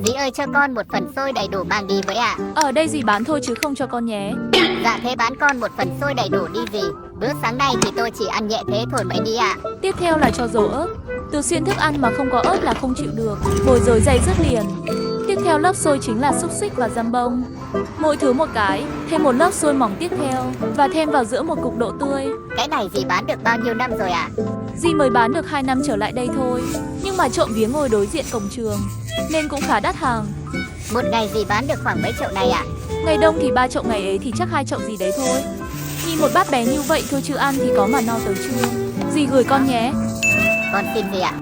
Dì ơi cho con một phần xôi đầy đủ mang đi với ạ. Ở đây dì bán thôi chứ không cho con nhé. Dạ thế bán con một phần xôi đầy đủ đi dì. Bữa sáng nay thì tôi chỉ ăn nhẹ thế thôi mấy đi ạ. Tiếp theo là cho dầu ớt. Từ xuyên thức ăn mà không có ớt là không chịu được. Bồi dối dày dứt liền. Tiếp theo lớp xôi chính là xúc xích và dăm bông. Mỗi thứ một cái, thêm một lớp xôi mỏng tiếp theo và thêm vào giữa một cục độ tươi. Cái này dì bán được bao nhiêu năm rồi ạ? Dì mới bán được 2 năm trở lại đây thôi. Nhưng mà trộm vía ngồi đối diện cổng trường nên cũng khá đắt hàng. Một ngày dì bán được khoảng mấy chậu này ạ? Ngày đông thì 3 chậu, ngày ấy thì chắc 2 chậu gì đấy thôi. Nhìn một bát bé như vậy thôi chứ ăn thì có mà no tới chưa. Dì gửi con nhé. Con xin dì ạ.